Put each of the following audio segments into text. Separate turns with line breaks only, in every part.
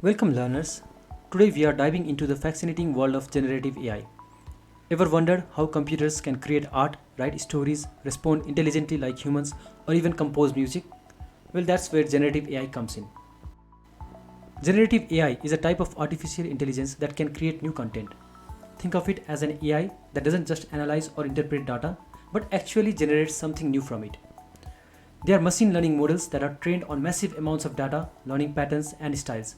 Welcome learners. Today we are diving into the fascinating world of generative AI. Ever wondered how computers can create art, write stories, respond intelligently like humans, or even compose music? Well, that's where generative AI comes in. Generative AI is a type of artificial intelligence that can create new content. Think of it as an AI that doesn't just analyze or interpret data, but actually generates something new from it. They are machine learning models that are trained on massive amounts of data, learning patterns and styles.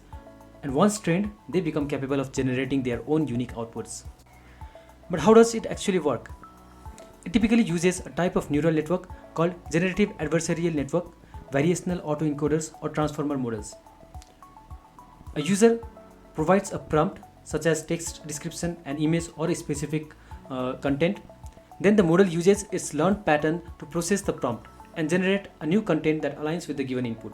And once trained, they become capable of generating their own unique outputs. But how does it actually work? It typically uses a type of neural network called generative adversarial network, variational autoencoders, or transformer models. A user provides a prompt such as text description, an image, or a specific content. Then the model uses its learned pattern to process the prompt and generate a new content that aligns with the given input.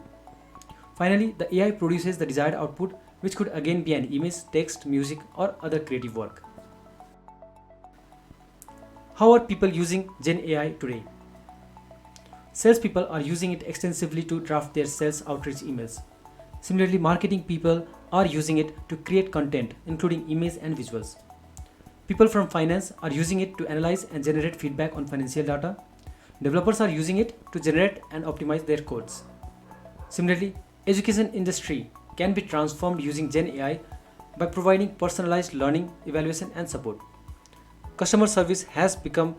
Finally, the AI produces the desired output, which could again be an image, text, music, or other creative work. How are people using Gen AI today? Salespeople are using it extensively to draft their sales outreach emails. Similarly, marketing people are using it to create content, including images and visuals. People from finance are using it to analyze and generate feedback on financial data. Developers are using it to generate and optimize their codes. Similarly, education industry can be transformed using Gen AI by providing personalized learning, evaluation, and support. Customer service has become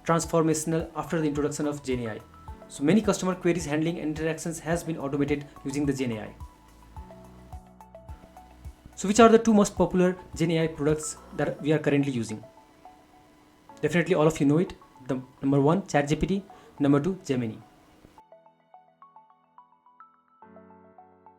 transformational after the introduction of Gen AI. So many customer queries handling and interactions has been automated using the Gen AI. So which are the two most popular Gen AI products that we are currently using? Definitely all of you know it. The number one, ChatGPT. Number two, Gemini.